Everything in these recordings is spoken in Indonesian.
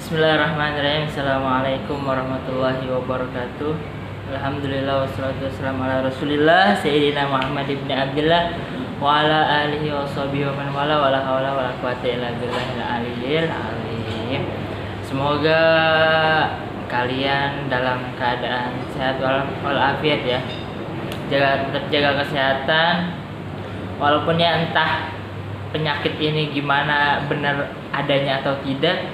Bismillahirrahmanirrahim. Assalamualaikum warahmatullahi wabarakatuh. Alhamdulillah wassalatu wassalamu ala Rasulillah Sayyidina Muhammad ibn Abdullah wa ala alihi wa sahbihi wa man wala wa la hawla wa la quwwata illa billahil aliyyil azim. Semoga kalian dalam keadaan sehat walafiat ya. Tetap jaga kesehatan walaupun ya entah penyakit ini gimana benar adanya atau tidak,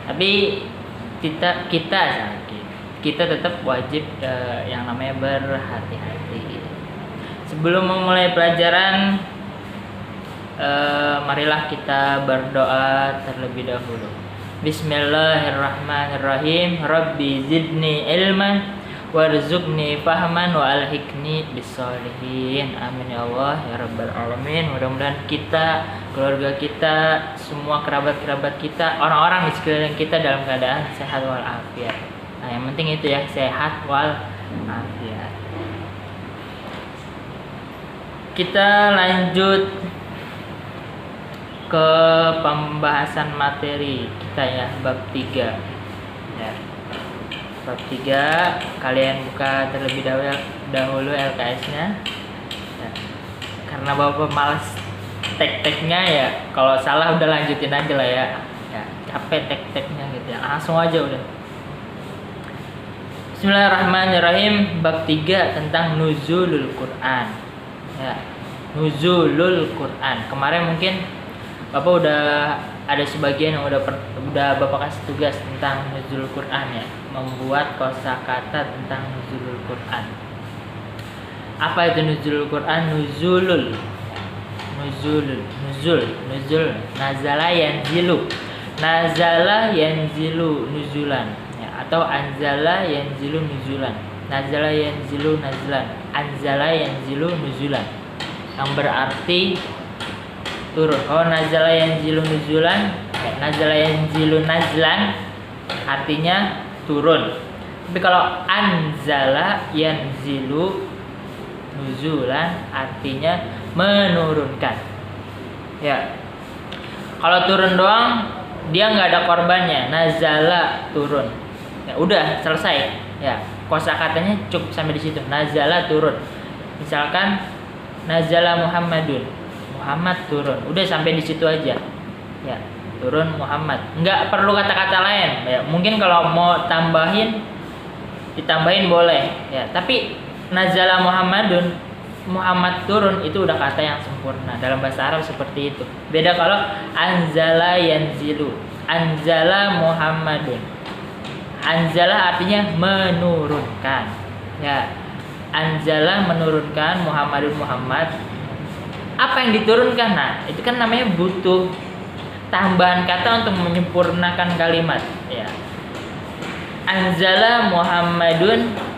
tapi kita tetap wajib yang namanya berhati-hati. Sebelum memulai pelajaran, marilah kita berdoa terlebih dahulu. Bismillahirrahmanirrahim. Rabbi zidni ilman warzuqni fahman wa alhiqni bissolihin. Amin ya Allah ya rabbal alamin. Mudah-mudahan kita, keluarga kita, semua kerabat-kerabat kita, orang-orang di sekeliling kita dalam keadaan sehat walafiat. Nah, yang penting itu ya, sehat walafiat. Kita lanjut ke pembahasan materi kita ya, bab 3 ya. Bab 3, kalian buka terlebih dahulu LKS-nya ya. Karena Bapak malas tek-teknya ya, kalau salah udah lanjutin aja lah ya. Ya, capek tek-teknya gitu ya. Langsung aja udah. Bismillahirrahmanirrahim. Bab 3 tentang nuzulul Quran. Ya, nuzulul Quran. Kemarin mungkin Bapak udah ada sebagian yang udah Bapak kasih tugas tentang nuzulul Quran ya, membuat kosakata tentang nuzulul Quran. Apa itu nuzulul Quran? Nuzul, nazala yanzilu nuzulan ya, atau anzala yanzilu nuzulan, nazala yanzilu nazlan, anzala yanzilu nuzulan, yang berarti turun. Kalau nazala yanzilu nuzulan ya, nazala yanzilu nazlan artinya turun. Tapi kalau anzala yanzilu nuzulan artinya menurunkan. Ya. Kalau turun doang dia nggak ada korbannya. Nazala turun. Ya udah selesai. Ya. Kosakatanya cukup sampai di situ. Nazala turun. Misalkan nazala Muhammadun. Muhammad turun. Udah sampai di situ aja. Ya. Turun Muhammad. Nggak perlu kata-kata lain. Ya. Mungkin kalau mau ditambahin boleh. Ya. Tapi nazala Muhammadun, Muhammad turun, itu udah kata yang sempurna. Dalam bahasa Arab seperti itu. Beda kalau anzala yanzilu, anzala Muhammadun. Anzala artinya menurunkan. Ya. Anzala menurunkan, Muhammadun Muhammad. Apa yang diturunkan? Nah, itu kan namanya butuh tambahan kata untuk menyempurnakan kalimat. Ya. Anzala Muhammadun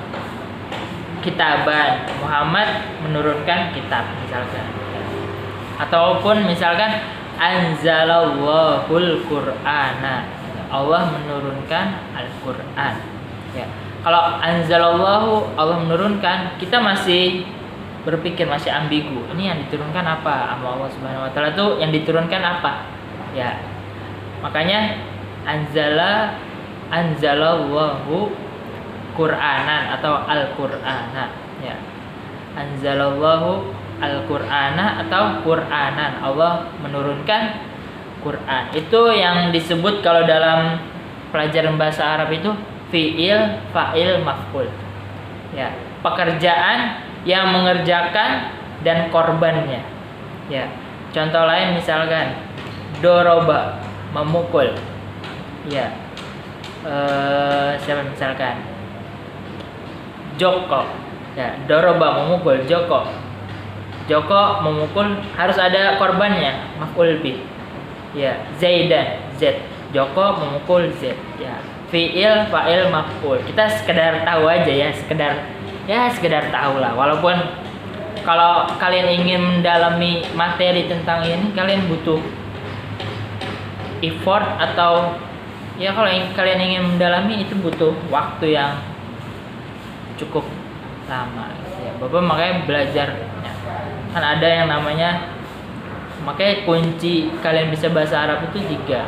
kitaban, Muhammad menurunkan kitab misalkan. Ataupun misalkan anzalallahul qur'ana, Allah menurunkan Al-Qur'an. Ya. Kalau anzalallahu, Allah menurunkan, kita masih berpikir, masih ambigu. Ini yang diturunkan apa? Allah Subhanahu wa taala tuh yang diturunkan apa? Ya. Makanya anzalallahu Qur'anan atau Al-Qur'ana ya. Anzalallahu Al-Qur'ana atau Qur'anan, Allah menurunkan Qur'an. Itu yang disebut kalau dalam pelajaran bahasa Arab itu fi'il, fa'il, maf'ul. Ya, pekerjaan yang mengerjakan dan korbannya. Ya. Contoh lain misalkan doroba, memukul. Ya. Siapa misalkan Joko, ya, doroba memukul, Joko memukul, harus ada korbannya, maf'ul bih. Ya, Zaidan, Z, Joko memukul Z. Ya, fi'il, fa'il, maf'ul. Kita sekedar tahu aja ya, sekedar tahu lah. Walaupun kalau kalian ingin mendalami materi tentang ini, kalian butuh effort, atau ya kalau kalian ingin mendalami itu butuh waktu yang cukup lama ya. Bapak makanya belajarnya kan ada yang namanya, makanya kunci kalian bisa bahasa Arab itu 3.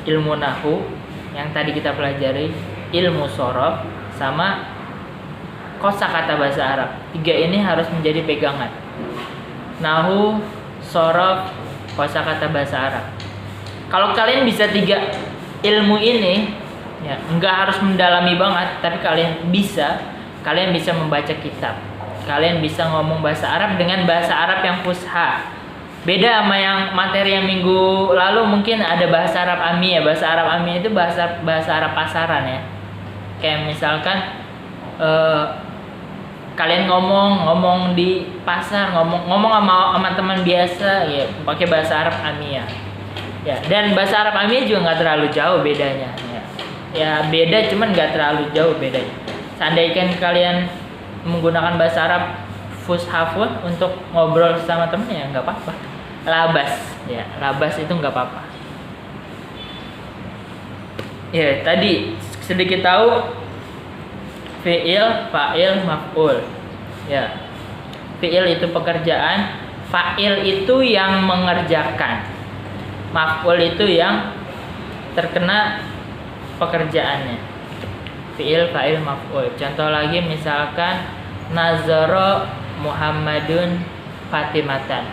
ilmu nahwu yang tadi kita pelajari, ilmu shorof, sama kosakata bahasa Arab. 3 ini harus menjadi pegangan. Nahwu, shorof, kosakata bahasa Arab. Kalau kalian bisa 3 ilmu ini, ya nggak harus mendalami banget, tapi kalian bisa membaca kitab. Kalian bisa ngomong bahasa Arab dengan bahasa Arab yang fusha. Beda sama yang materi yang minggu lalu, mungkin ada bahasa Arab Ami ya. Bahasa Arab Ami itu bahasa Arab pasaran ya. Kayak misalkan kalian ngomong di pasar, ngomong sama teman biasa ya, pakai bahasa Arab Ami ya. Ya, dan bahasa Arab Ami juga nggak terlalu jauh bedanya ya. Ya beda, cuman nggak terlalu jauh bedanya. Seandainya kalian menggunakan bahasa Arab fushafun untuk ngobrol sama temen ya nggak apa-apa. Labas itu nggak apa-apa. Ya tadi sedikit tahu fi'il, fa'il, maf'ul. Ya, fi'il itu pekerjaan, fa'il itu yang mengerjakan, maf'ul itu yang terkena pekerjaannya. Fi'il, fa'il, maf'ul. Contoh lagi misalkan nazara Muhammadun Fatimatan.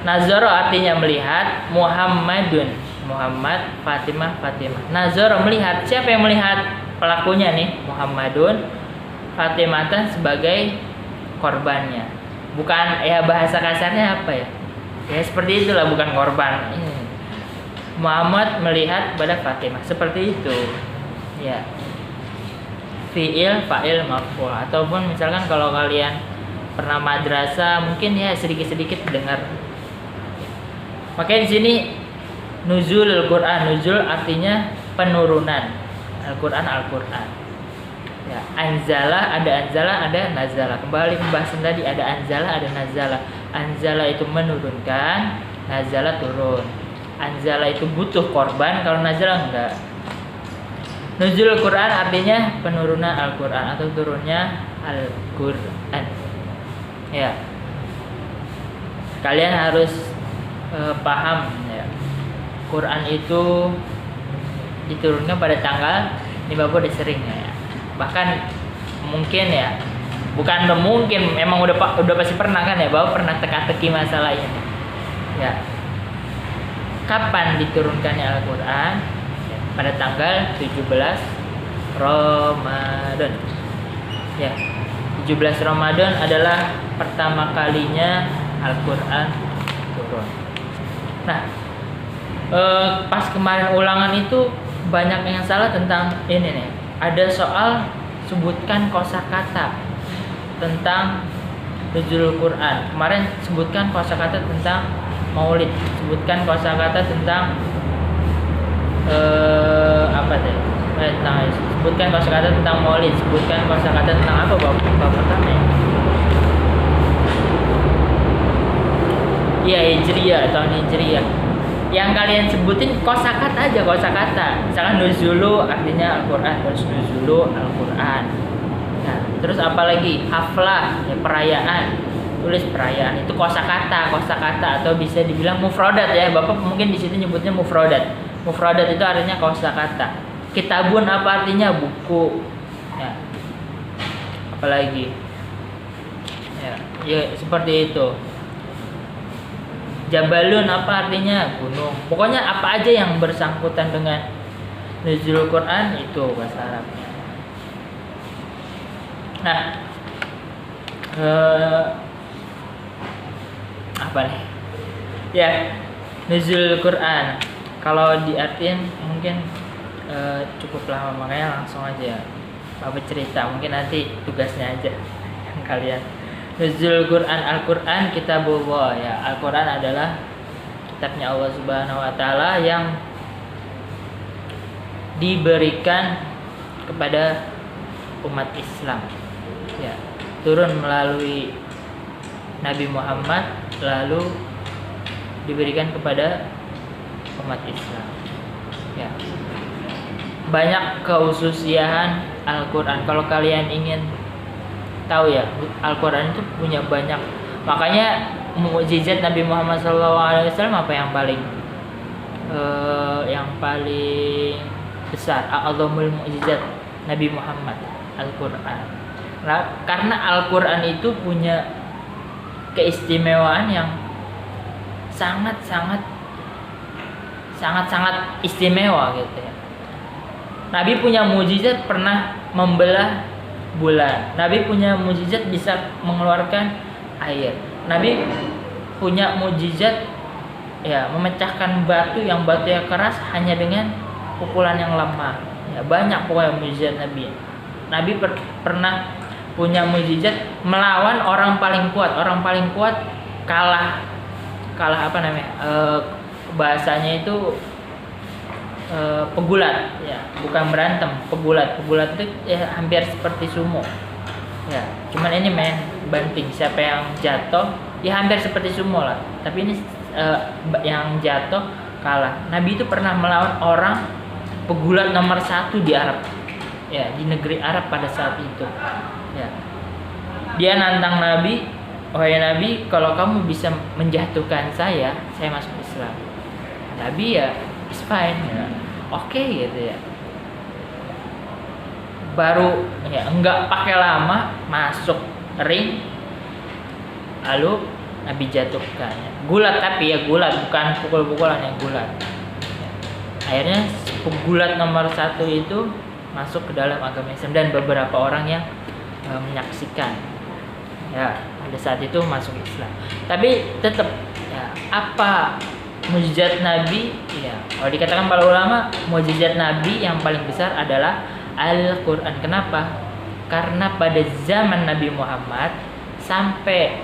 Nazara artinya melihat, Muhammadun Muhammad, Fatimah Fatimah. Nazara melihat, siapa yang melihat? Pelakunya nih, Muhammadun, Fatimatan sebagai korbannya. Bukan ya, bahasa kasarnya apa ya? Ya seperti itulah, bukan korban. Muhammad melihat pada Fatimah, seperti itu. Ya. Fi'il, fa'il, maf'ul. Ataupun misalkan kalau kalian pernah madrasah, mungkin ya sedikit-sedikit dengar. Makanya di sini nuzul Al-Qur'an. Nuzul artinya penurunan. Al-Qur'an. Ya, anzala, ada nazala. Kembali pembahasan tadi, ada anzala, ada nazala. Anzala itu menurunkan, nazala turun. Anzala itu butuh korban, kalau nazala enggak. Nuzul Al-Qur'an artinya penurunan Al-Qur'an atau turunnya Al-Qur'an. Ya. Kalian harus paham ya. Quran itu diturunkan pada tanggal, ini Bapak udah sering ya. Bahkan mungkin ya, bukan mungkin, memang udah pasti pernah kan ya, Bapak pernah teka-teki masalah ini. Ya. Kapan diturunkannya Al-Qur'an? Ya, pada tanggal 17 Ramadan. Ya. 17 Ramadan adalah pertama kalinya Al-Qur'an turun. Nah, pas kemarin ulangan itu banyak yang salah tentang ini nih. Ada soal sebutkan kosakata tentang nuzul Quran. Kemarin sebutkan kosakata tentang Maulid, sebutkan kosakata tentang apa tadi? Sebutkan kosakata tentang Maulid, sebutkan kosakata tentang apa Bapak pertama ya? Iya, Hijriyah, tahun Hijriyah. Yang kalian sebutin kosakata aja, kosakata. Misalkan nuzulu artinya Al-Qur'an, terus nuzulu Al-Qur'an. Nah, terus apa lagi? Haflah, ya perayaan. Tulis perayaan, itu kosakata atau bisa dibilang mufradat ya. Bapak mungkin di situ nyebutnya mufradat. Mufradat itu artinya kosakata. Kitabun apa artinya? Buku. Ya. Apalagi? Ya seperti itu. Jabalun apa artinya? Gunung. Pokoknya apa aja yang bersangkutan dengan nuzul Quran itu bahasa Arabnya. Nah, apa nih? Ya, nuzul Quran. Kalau diartiin mungkin cukup lama, makanya langsung aja Bapak cerita. Mungkin nanti tugasnya aja kalian. Nuzul Quran, Al-Quran kitabullah ya. Al-Quran adalah kitabnya Allah Subhanahu wa taala yang diberikan kepada umat Islam. Ya, turun melalui Nabi Muhammad lalu diberikan kepada umat Islam. Ya. Banyak kekhususian Al-Quran. Kalau kalian ingin tahu ya, Al-Quran itu punya banyak. Makanya mukjizat Nabi Muhammad SAW apa yang paling yang paling besar, a'zamul mu'jizat Nabi Muhammad, Al-Qur'an. Nah, karena Al-Qur'an itu punya keistimewaan yang sangat istimewa gitu ya. Nabi punya mukjizat pernah membelah bulan. Nabi punya mukjizat bisa mengeluarkan air. Nabi punya mukjizat ya memecahkan batu yang batunya keras hanya dengan pukulan yang lemah. Ya, banyak pokoknya mukjizat Nabi. Nabi pernah punya mukjizat melawan orang paling kuat. Orang paling kuat kalah apa namanya? Bahasanya itu pegulat ya, bukan berantem, pegulat itu ya hampir seperti sumo ya, cuman ini main banting, siapa yang jatuh ya hampir seperti sumo lah, tapi ini yang jatuh kalah. Nabi itu pernah melawan orang pegulat nomor 1 di Arab ya, di negeri Arab pada saat itu ya. Dia nantang Nabi, wahai Nabi, kalau kamu bisa menjatuhkan saya masuk Islam. Nabi ya it's fine ya, oke gitu ya. Baru ya enggak pakai lama masuk ring, lalu Nabi jatuhkan ya. Gulat, tapi ya gulat, bukan pukul-pukulan, yang gulat. Akhirnya pegulat nomor 1 itu masuk ke dalam agama Islam dan beberapa orang yang menyaksikan ya pada saat itu masuk Islam. Tapi tetap ya, apa mukjizat Nabi ya, kalau dikatakan para ulama, mukjizat Nabi yang paling besar adalah Al-Qur'an. Kenapa? Karena pada zaman Nabi Muhammad sampai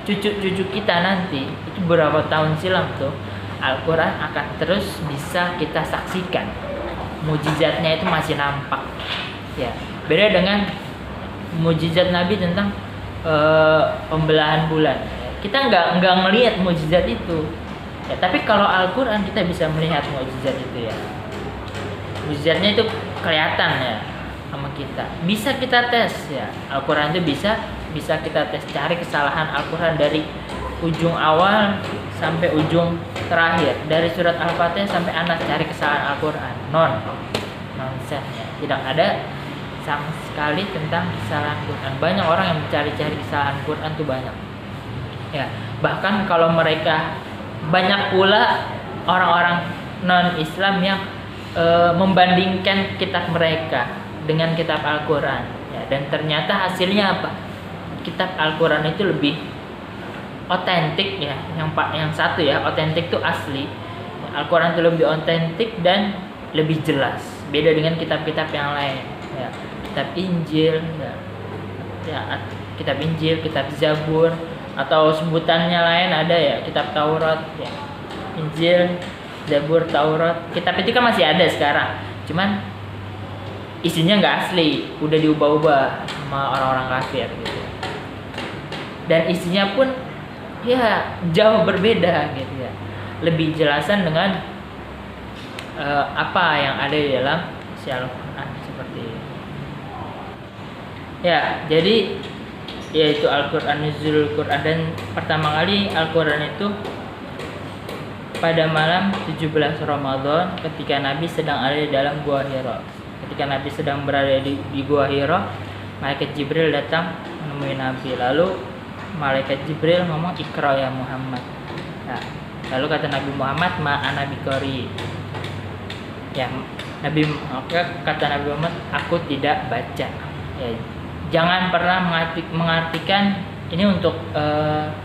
cucu-cucu kita nanti, itu berapa tahun silam tuh, Al-Qur'an akan terus bisa kita saksikan. Mukjizatnya itu masih nampak. Ya, beda dengan mukjizat Nabi tentang pembelahan bulan. Kita nggak ngelihat mukjizat itu ya, tapi kalau Al-Qur'an kita bisa melihat mukjizat itu ya. Mukjizatnya itu kelihatan ya sama kita, bisa kita tes ya. Al-Qur'an itu bisa kita tes, cari kesalahan Al-Qur'an dari ujung awal sampai ujung terakhir, dari surat Al-Fatihah sampai Anas, cari kesalahan Al-Qur'an, nonsense ya. Tidak ada sama sekali tentang kesalahan Quran. Banyak orang yang mencari-cari kesalahan Quran tuh banyak ya, bahkan kalau mereka banyak pula orang-orang non-Islam yang membandingkan kitab mereka dengan kitab Al-Quran ya, dan ternyata hasilnya apa? Kitab Al-Quran itu lebih otentik ya, yang satu ya, otentik itu asli. Al-Quran itu lebih otentik dan lebih jelas, beda dengan kitab-kitab yang lain ya. Kitab Injil ya, kitab Injil, kitab Zabur, atau sebutannya lain ada ya, kitab Taurat ya, Injil, Zabur, Taurat. Kitab itu kan masih ada sekarang, cuman isinya nggak asli, udah diubah-ubah sama orang-orang kafir gitu. Dan isinya pun ya jauh berbeda gitu ya, lebih jelasan dengan apa yang ada di dalam si Al-Quran seperti ini. Ya, jadi yaitu Al-Quran, nuzulul Quran, dan pertama kali Al-Quran itu pada malam 17 Ramadan ketika Nabi sedang ada di dalam Gua Hira. Ketika Nabi sedang berada di Gua Hira, malaikat Jibril datang menemui Nabi. Lalu malaikat Jibril ngomong, "Iqra ya Muhammad." Nah, lalu kata Nabi Muhammad, "Ma'ana biqari." Ya, kata Nabi Muhammad, "Aku tidak baca." Ya, jangan pernah mengartikan ini untuk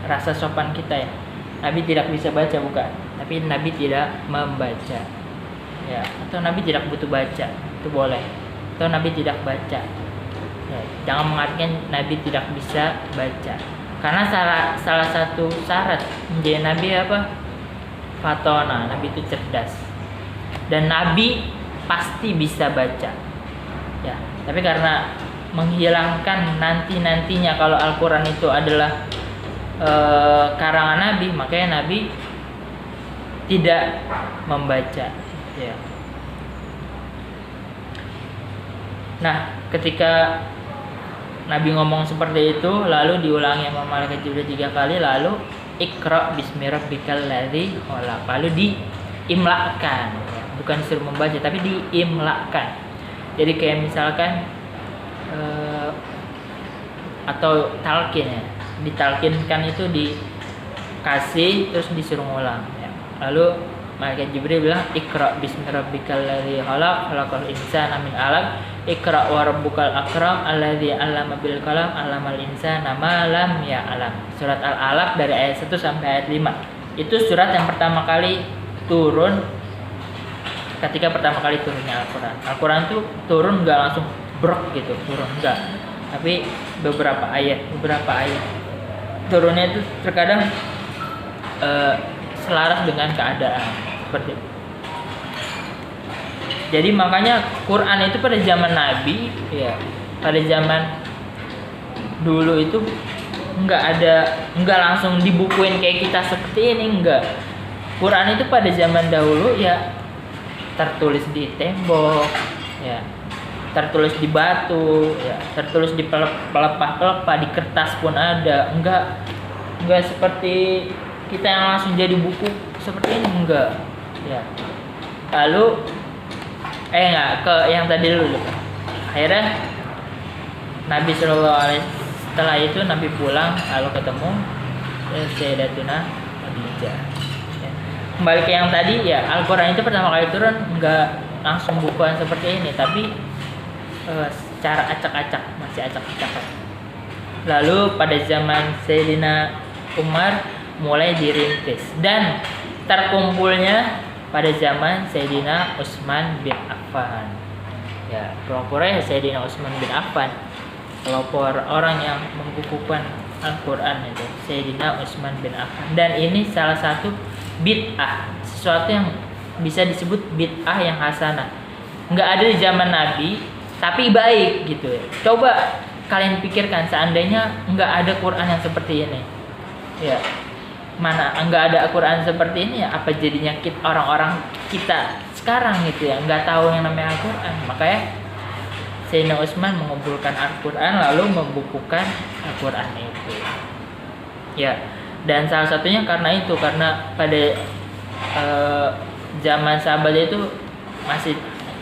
rasa sopan kita ya. Nabi tidak bisa baca, bukan, tapi Nabi tidak membaca ya, atau Nabi tidak butuh baca, itu boleh, atau Nabi tidak baca ya. Jangan mengartikan Nabi tidak bisa baca, karena salah satu syarat menjadi Nabi apa? Fatona, Nabi itu cerdas, dan Nabi pasti bisa baca ya. Tapi karena menghilangkan nantinya kalau Al-Quran itu adalah karangan Nabi, makanya Nabi tidak membaca ya. Nah, ketika Nabi ngomong seperti itu, lalu diulangi sama malaikat Jibril 3 kali, lalu Iqra bismi rabbikal ladzi khalaq. Lalu diimlakan, bukan disuruh membaca tapi diimlakan. Jadi kayak misalkan atau talqin ya, ditalkinkan itu dikasih terus disuruh ngulang ya. Lalu malaikat Jibril bilang Iqra bismi rabbikal ladzi khalaq khalaqal insana min 'alaq Iqra wa rabbukal akram alladzi 'allama bil qalam 'allamal insana ma lam ya'lam. Surat Al-Alaq dari ayat 1 sampai ayat 5. Itu surat yang pertama kali turun ketika pertama kali turunnya Al-Qur'an. Al-Qur'an tuh turun enggak langsung brok gitu, turun enggak. Tapi beberapa ayat turunnya itu terkadang selaras dengan keadaan seperti itu. Jadi makanya Quran itu pada zaman Nabi ya, pada zaman dulu itu enggak langsung dibukuin kayak kita seperti ini, enggak. Quran itu pada zaman dahulu ya tertulis di tembok ya, tertulis di batu ya, tertulis di pelepah-pelepah, di kertas pun ada. Enggak seperti kita yang langsung jadi buku seperti ini, enggak ya. Lalu ke yang tadi dulu. Akhirnya Nabi setelah itu Nabi pulang lalu ketemu Sayyidatuna Khadijah ya. Kembali ke yang tadi ya, Al-Quran itu pertama kali turun enggak langsung bukuan seperti ini, tapi secara acak-acak, masih acak-acakan. Lalu pada zaman Sayyidina Umar mulai dirintis dan terkumpulnya pada zaman Sayyidina Utsman bin Affan. Ya, pelopornya Sayyidina Utsman bin Affan. Pelopor orang yang membukukan Al-Qur'an itu Sayyidina Utsman bin Affan. Dan ini salah satu bid'ah, sesuatu yang bisa disebut bid'ah yang hasanah. Enggak ada di zaman Nabi, tapi baik gitu ya. Coba kalian pikirkan seandainya enggak ada Quran yang seperti ini. Ya. Mana enggak ada Al-Quran seperti ini ya, apa jadinya orang-orang kita sekarang gitu ya, enggak tahu yang namanya Al-Quran. Makanya Sayyidina Utsman mengumpulkan Al-Quran lalu membukukan Al-Quran itu ya. Dan salah satunya karena pada zaman sahabat itu masih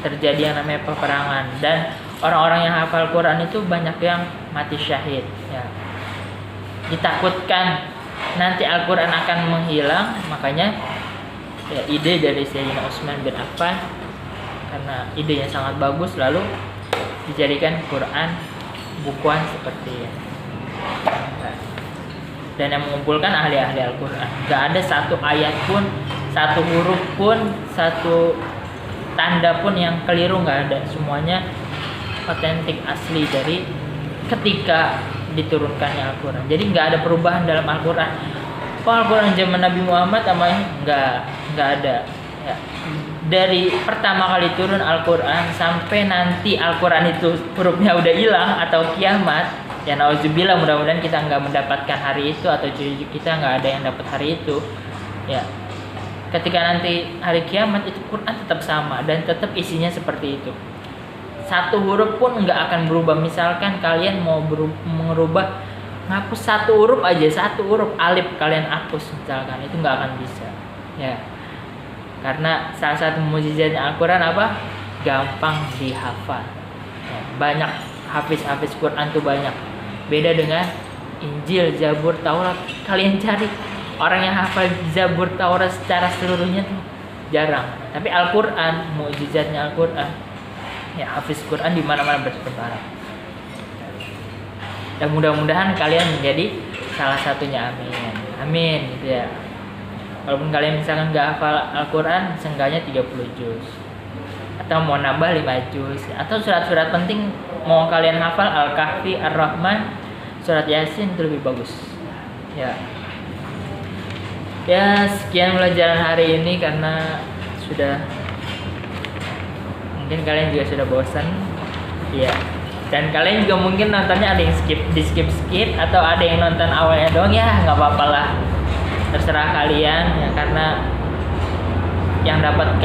terjadi yang namanya peperangan, dan orang-orang yang hafal Quran itu banyak yang mati syahid ya. Ditakutkan nanti Al-Quran akan menghilang, makanya ya ide dari Sayyidina Utsman bin Affan, karena idenya sangat bagus, lalu dijadikan Quran bukuan seperti ini. Dan yang mengumpulkan ahli-ahli Al-Quran. Gak ada satu ayat pun, satu huruf pun, satu tanda pun yang keliru, gak ada. Semuanya otentik, asli dari ketika diturunkannya Al-Quran. Jadi nggak ada perubahan dalam Al-Quran. Al-Quran zaman Nabi Muhammad namanya nggak ada ya. Dari pertama kali turun Al-Quran sampai nanti Al-Quran itu hurufnya udah hilang atau kiamat ya, nauzubillah, mudah-mudahan kita nggak mendapatkan hari itu atau cucu kita nggak ada yang dapat hari itu ya. Ketika nanti hari kiamat itu Quran tetap sama dan tetap isinya seperti itu. Satu huruf pun nggak akan berubah. Misalkan kalian mau mengubah, ngapus satu huruf aja, satu huruf alif kalian hapus misalkan, itu nggak akan bisa ya. Karena salah satu mukjizatnya Al-Quran apa? Gampang dihafal ya. Banyak hafiz Quran tuh banyak. Beda dengan Injil, Zabur, Taurat. Kalian cari orang yang hafal Zabur, Taurat secara seluruhnya tuh jarang. Tapi Al-Quran, mukjizatnya Al-Quran ya, hafiz Quran di mana-mana bertebaran. Dan mudah-mudahan kalian menjadi salah satunya, amin. Amin gitu ya. Walaupun kalian misalkan nggak hafal Al-Quran, seenggaknya 30 juz. Atau mau nambah 5 juz. Atau surat-surat penting mau kalian hafal, Al-Kahfi, Ar-Rahman, surat Yasin itu lebih bagus. Ya. Ya, sekian pelajaran hari ini karena sudah, mungkin kalian juga sudah bosan ya, dan kalian juga mungkin nontonnya ada yang di skip atau ada yang nonton awalnya doang, ya nggak apa-apa lah, terserah kalian ya. Karena yang dapat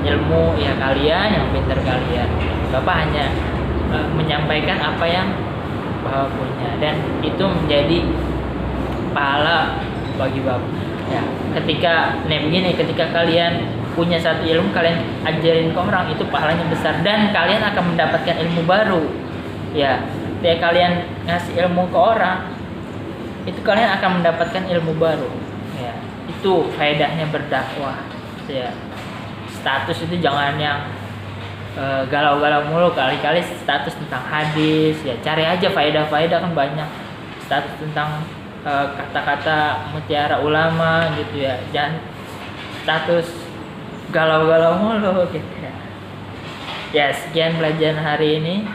ilmu ya kalian, yang pintar kalian. Bapak hanya menyampaikan apa yang Bapak punya, dan itu menjadi pahala bagi bapak. Ya, ketika kalian punya satu ilmu, kalian ajarin ke orang, itu pahalanya besar dan kalian akan mendapatkan ilmu baru. Ya, ketika kalian ngasih ilmu ke orang, itu kalian akan mendapatkan ilmu baru. Ya, itu faedahnya berdakwah. Ya, status itu jangan yang galau-galau mulu, kali-kali status tentang hadis. Ya, cari aja faedah-faedah, kan banyak status tentang kata-kata mutiara ulama gitu ya. Jangan status galau-galau mulu gitu ya. Ya, sekian pelajaran hari ini,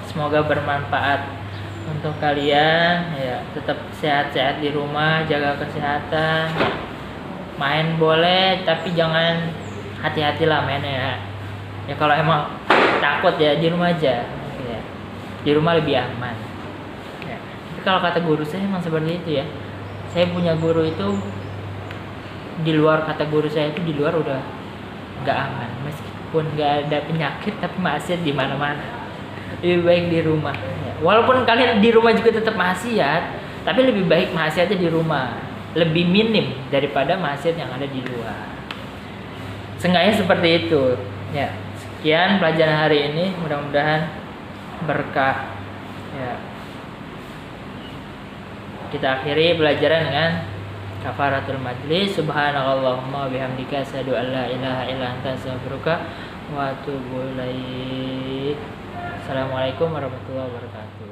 semoga bermanfaat untuk kalian. Ya, tetap sehat-sehat di rumah, jaga kesehatan. Main boleh, tapi jangan hati-hatilah mainnya. Ya kalau emang takut ya di rumah aja. Ya, di rumah lebih aman. Ya. Tapi kalau kata guru saya emang seperti itu ya. Saya punya guru itu, di luar kata guru saya itu, di luar udah nggak aman. Meskipun nggak ada penyakit, tapi maksiat di mana-mana. Lebih baik di rumah. Ya. Walaupun kalian di rumah juga tetap maksiat, tapi lebih baik maksiatnya di rumah. Lebih minim daripada maksiat yang ada di luar. Seenggaknya seperti itu. Ya. Sekian pelajaran hari ini, mudah-mudahan berkah. Ya. Kita akhiri pelajaran dengan kafaratul majlis. Subhanakallahumma bihamdika asyhadu an la ilaha illa anta astaghfiruka wa atubu ilaik. Assalamualaikum warahmatullahi wabarakatuh.